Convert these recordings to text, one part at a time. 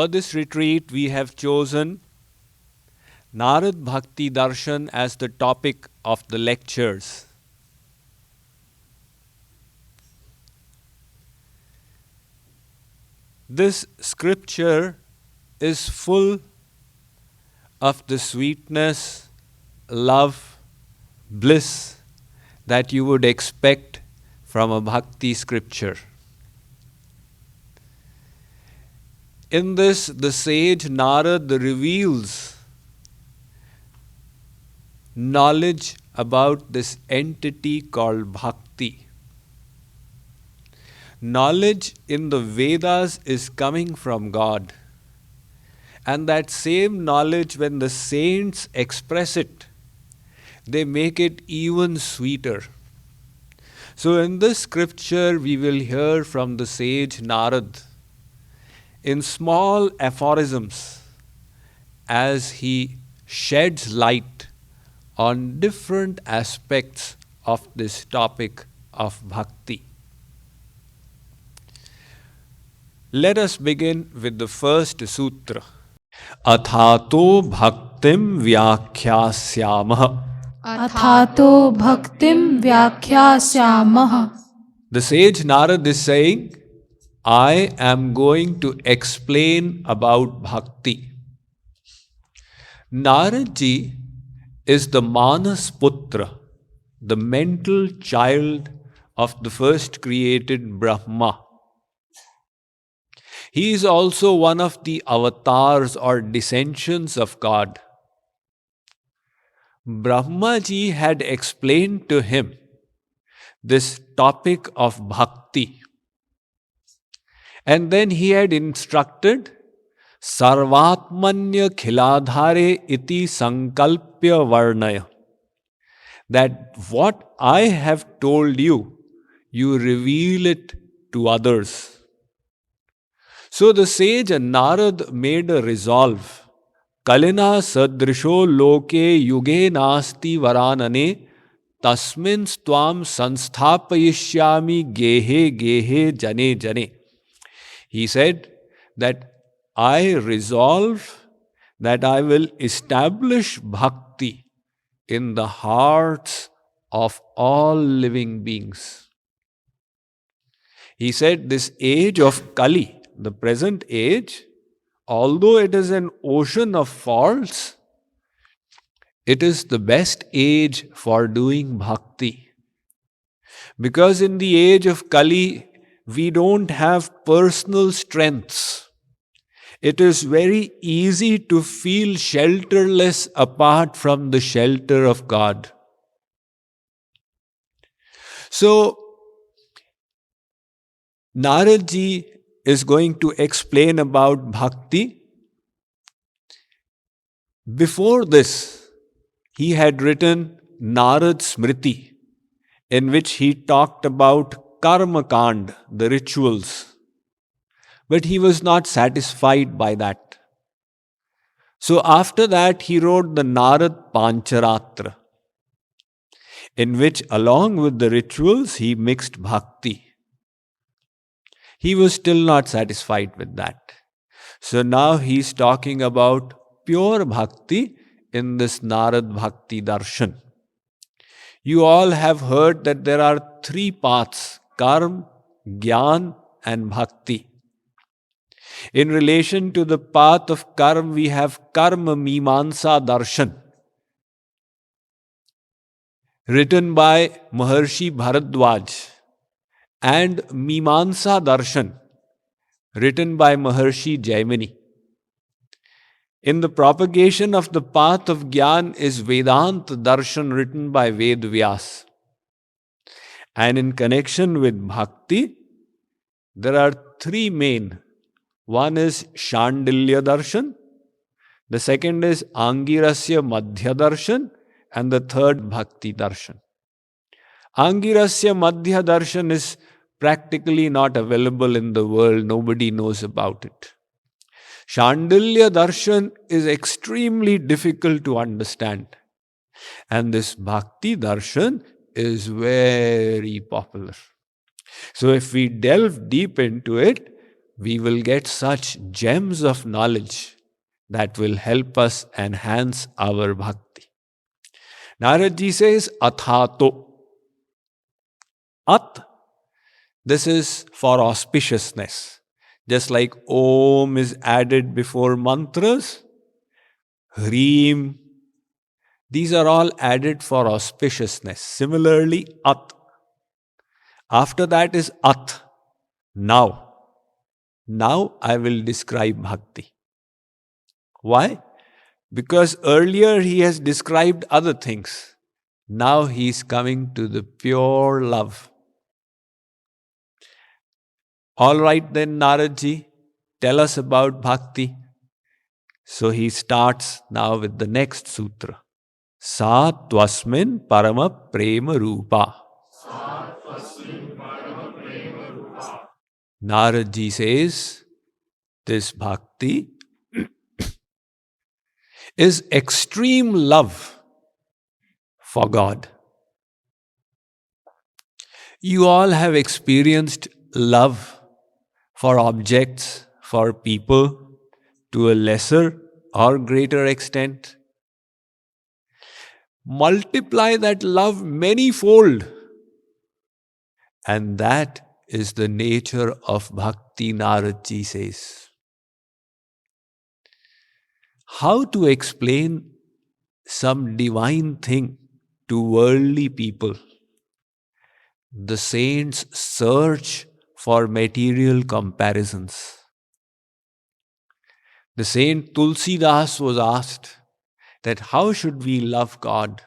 For this retreat, we have chosen Narad Bhakti Darshan as the topic of the lectures. This scripture is full of the sweetness, love, bliss that you would expect from a bhakti scripture. In this, the sage Narad reveals knowledge about this entity called bhakti. Knowledge in the Vedas is coming from God. And that same knowledge, when the saints express it, they make it even sweeter. So in this scripture, we will hear from the sage Narad in small aphorisms as he sheds light on different aspects of this topic of bhakti. Let us begin with the first sutra. Athato bhaktim vyakhyāsyāmah. Athato bhaktim vyakhyāsyāmah. The sage Narad is saying, I am going to explain about bhakti. Narad ji is the Manas Putra, the mental child of the first created Brahma. He is also one of the avatars or descensions of God. Brahma ji had explained to him this topic of bhakti. And then he had instructed Sarvatmanya Khiladhare iti sankalpya varnaya, that what I have told you, you reveal it to others. So the sage Narad made a resolve. Kalina sadrisho loke yuge nasti varanane tasmin stvam sansthapayisyami gehe gehe jane jane. He said that I resolve that I will establish bhakti in the hearts of all living beings. He said this age of Kali, the present age, although it is an ocean of faults, it is the best age for doing bhakti. Because in the age of Kali, we don't have personal strengths. It is very easy to feel shelterless apart from the shelter of God. So, Narad ji is going to explain about bhakti. Before this, he had written Narad Smriti, in which he talked about Karma Kand, the rituals. But he was not satisfied by that. So after that, he wrote the Narad Pancharatra, in which along with the rituals, he mixed bhakti. He was still not satisfied with that. So now he's talking about pure bhakti in this Narad Bhakti Darshan. You all have heard that there are three paths: karma, jnana and bhakti. In relation to the path of karma, we have Karma Mīmānsa Darshan, written by Maharshi Bharadwaj, and Mīmānsa Darshan, written by Maharshi Jaimini. In the propagation of the path of Gyan is Vedanta Darshan, written by Ved Vyas. And in connection with bhakti, there are three main. One is Shandilya Darshan, the second is Angirasya Madhya Darshan, and the third Bhakti Darshan. Angirasya Madhya Darshan is practically not available in the world, nobody knows about it. Shandilya Darshan is extremely difficult to understand. And this Bhakti Darshan is very popular. So if we delve deep into it, we will get such gems of knowledge that will help us enhance our bhakti. Narad Ji says, Athato. At, this is for auspiciousness. Just like Om is added before mantras, Hreem, these are all added for auspiciousness. Similarly, At. After that is At, now. Now I will describe bhakti. Why? Because earlier he has described other things. Now he is coming to the pure love. All right then, Narad Ji, tell us about bhakti. So he starts now with the next sutra. Sa tvasmin parama prema rupa. Narad Ji says, this bhakti is extreme love for God. You all have experienced love for objects, for people, to a lesser or greater extent. Multiply that love many-fold, and that is the nature of bhakti, Narad Ji says. How to explain some divine thing to worldly people? The saints search for material comparisons. The saint Tulsidas was asked that how should we love God?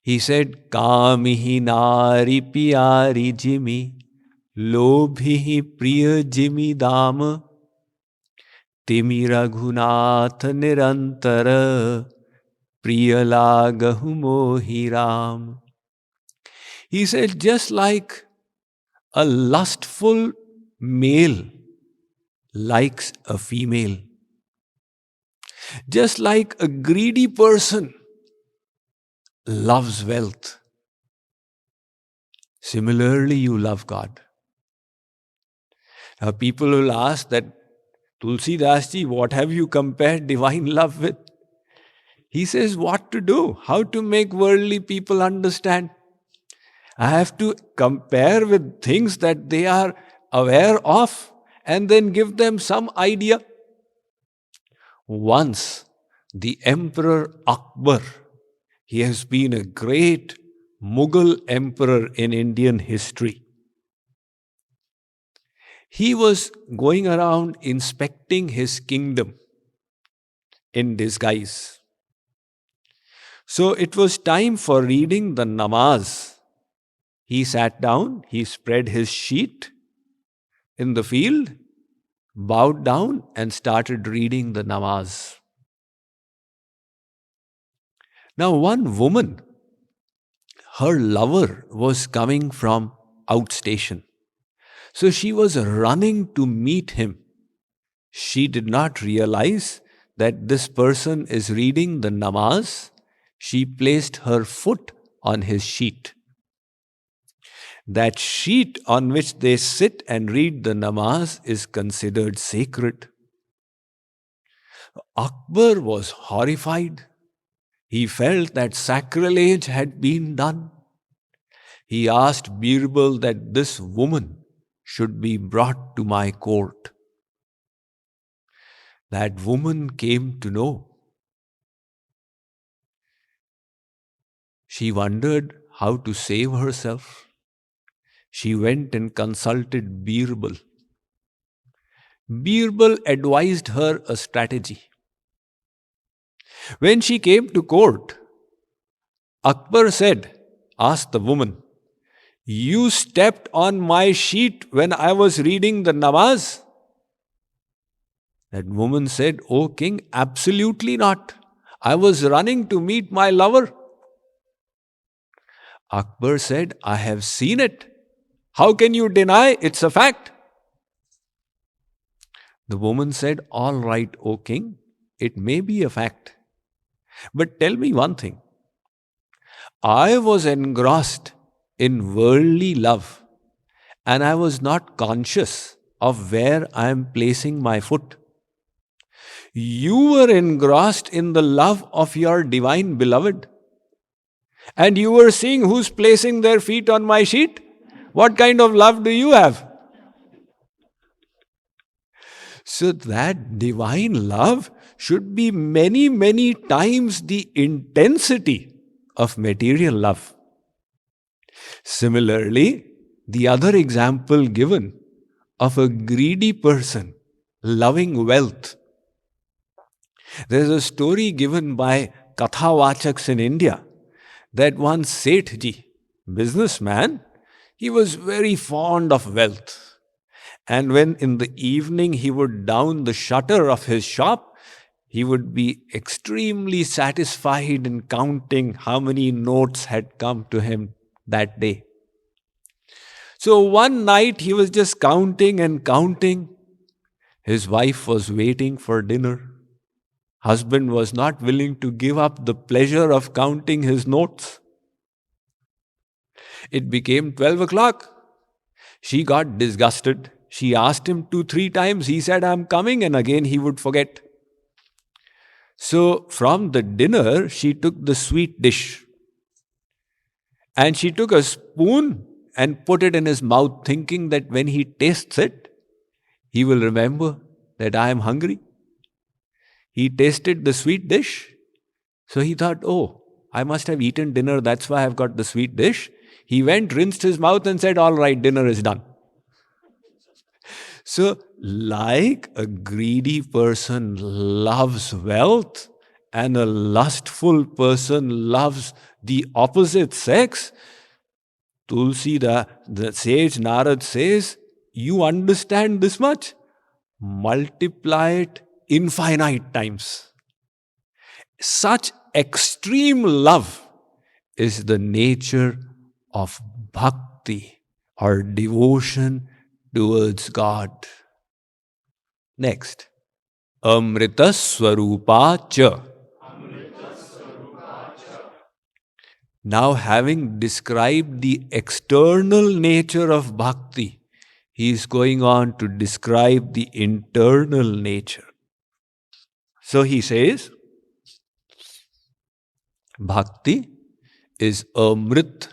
He said, Kamihi nari piyari jimi, lobhihi priya jimi dama, timi raghunath nirantara, priya lagahu mohi ram. He said, just like a lustful male likes a female, just like a greedy person loves wealth, similarly you love God. Now people will ask that, Tulsidas Ji, what have you compared divine love with? He says what to do, how to make worldly people understand. I have to compare with things that they are aware of and then give them some idea. Once, the Emperor Akbar, he has been a great Mughal emperor in Indian history. He was going around inspecting his kingdom in disguise. So it was time for reading the namaz. He sat down, he spread his sheet in the field, bowed down and started reading the namaz. Now one woman, her lover was coming from outstation. So she was running to meet him. She did not realize that this person is reading the namaz. She placed her foot on his sheet. That sheet on which they sit and read the namaz is considered sacred. Akbar was horrified. He felt that sacrilege had been done. He asked Birbal that this woman should be brought to my court. That woman came to know. She wondered how to save herself. She went and consulted Birbal. Birbal advised her a strategy. When she came to court, Akbar said, asked the woman, you stepped on my sheet when I was reading the namaz? That woman said, O king, absolutely not. I was running to meet my lover. Akbar said, I have seen it. How can you deny? It's a fact. The woman said, all right, O king, it may be a fact. But tell me one thing. I was engrossed in worldly love and I was not conscious of where I am placing my foot. You were engrossed in the love of your divine beloved, and you were seeing who's placing their feet on my sheet. What kind of love do you have? So that divine love should be many, many times the intensity of material love. Similarly, the other example given of a greedy person loving wealth. There's a story given by Kathavachaks in India that one Sethji, businessman, he was very fond of wealth. And when in the evening he would down the shutter of his shop, he would be extremely satisfied in counting how many notes had come to him that day. So one night he was just counting and counting. His wife was waiting for dinner. Husband was not willing to give up the pleasure of counting his notes. It became 12 o'clock. She got disgusted. She asked him 2-3 times. He said, "I'm coming," and again he would forget. So from the dinner, she took the sweet dish. And she took a spoon and put it in his mouth, thinking that when he tastes it, he will remember that I am hungry. He tasted the sweet dish. So he thought, oh, I must have eaten dinner, that's why I've got the sweet dish. He went, rinsed his mouth and said, all right, dinner is done. So, like a greedy person loves wealth and a lustful person loves the opposite sex, Tulsi, the sage Narad says, you understand this much? Multiply it infinite times. Such extreme love is the nature of bhakti or devotion towards God. Next, Amrita Swarupa Cha. Now, having described the external nature of bhakti, he is going on to describe the internal nature. So he says, bhakti is Amrit.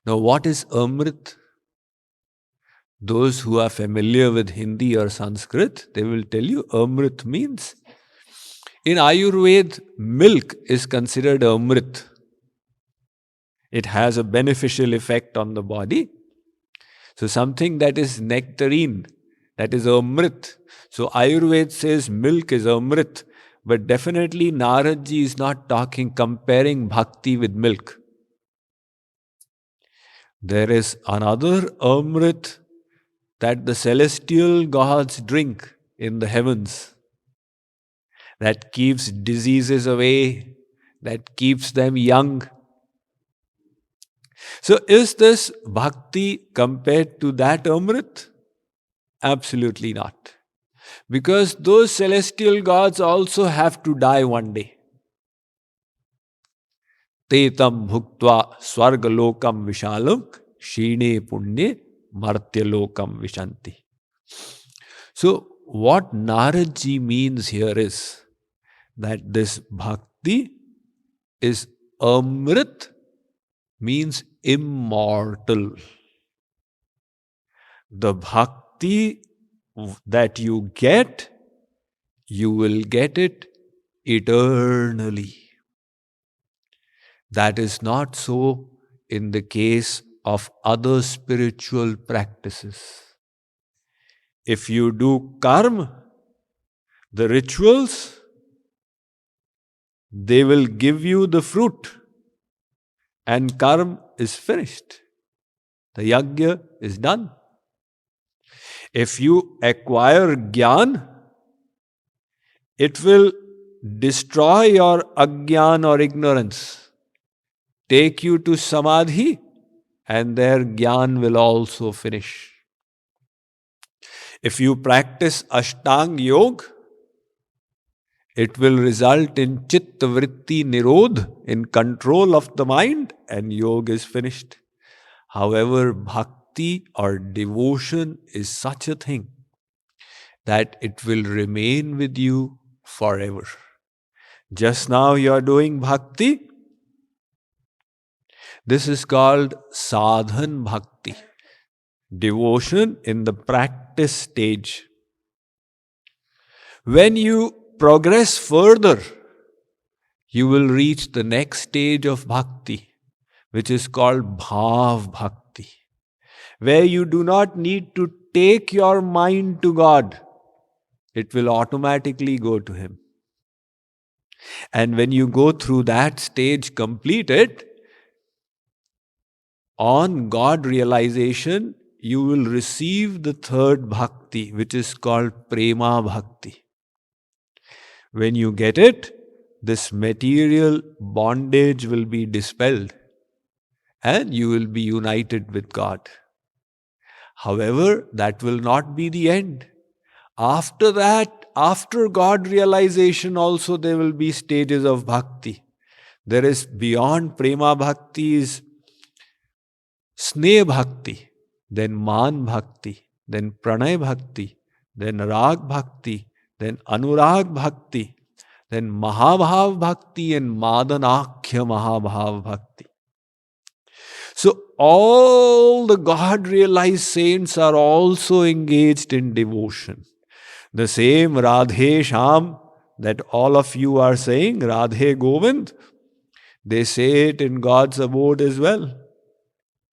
Now, what is Amrit? Those who are familiar with Hindi or Sanskrit, they will tell you Amrit means, in Ayurveda, milk is considered Amrit. It has a beneficial effect on the body. So something that is nectarine, that is Amrit. So Ayurveda says milk is Amrit. But definitely Naradji is not comparing bhakti with milk. There is another Amrit that the celestial gods drink in the heavens, that keeps diseases away, that keeps them young. So is this bhakti compared to that Amrit? Absolutely not. Because those celestial gods also have to die one day. Tetam bhuktva swargalokam vishalam shine punye martyalokam vishanti. So what Naradji means here is that this bhakti is Amrit, means immortal. The bhakti that you will get it eternally. That is not so in the case of other spiritual practices. If you do karma, the rituals, they will give you the fruit, and karma is finished. The yajna is done. If you acquire jnana, it will destroy your ajnan or ignorance, take you to samadhi, and their jnana will also finish. If you practice Ashtanga Yoga, it will result in Chitta Vritti Nirodh, in control of the mind, and yoga is finished. However, bhakti or devotion is such a thing that it will remain with you forever. Just now you are doing bhakti. This is called sadhan bhakti, devotion in the practice stage. When you progress further, you will reach the next stage of bhakti, which is called bhav bhakti, where you do not need to take your mind to God. It will automatically go to Him. And when you go through that stage completed, on God realization, you will receive the third bhakti, which is called prema bhakti. When you get it, this material bondage will be dispelled and you will be united with God. However, that will not be the end. After that, after God realization also there will be stages of bhakti. There is beyond prema bhakti is sneh bhakti, then man bhakti, then pranay bhakti, then rag bhakti, then anurag bhakti, then mahabhav bhakti and madanakhya mahabhav bhakti. So all the God realized saints are also engaged in devotion. The same Radhe Sham that all of you are saying, Radhe Govind, they say it in God's abode as well.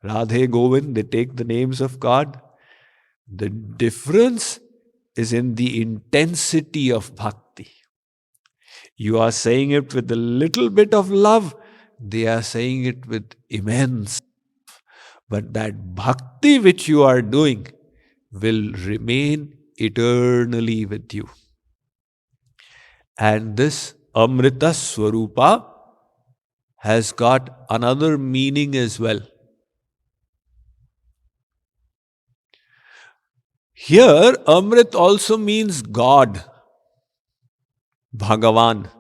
Radhe Govind, they take the names of God. The difference is in the intensity of bhakti. You are saying it with a little bit of love, they are saying it with immense. But that bhakti which you are doing will remain eternally with you. And this Amrita Swarupa has got another meaning as well. Here, Amrit also means God, Bhagavan.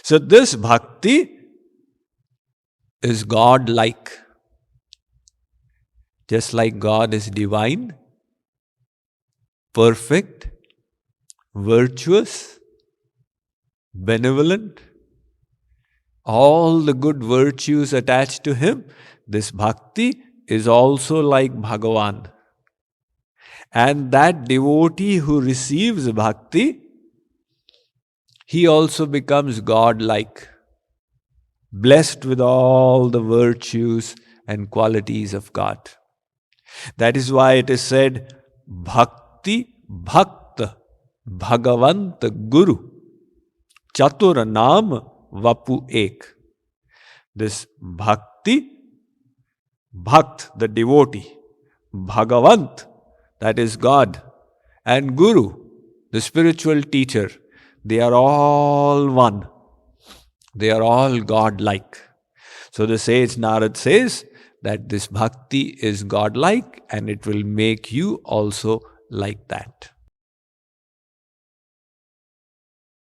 So this bhakti is God-like. Just like God is divine, perfect, virtuous, benevolent, all the good virtues attached to Him, this bhakti is also like Bhagavan. And that devotee who receives bhakti, he also becomes God-like, blessed with all the virtues and qualities of God. That is why it is said, Bhakti Bhakta Bhagavant Guru Chatur Naam Vapu Ek. This Bhakti, Bhakt, the devotee, Bhagavant, that is God, and Guru, the spiritual teacher, they are all one. They are all God-like. So the sage Narad says that this bhakti is God-like and it will make you also like that.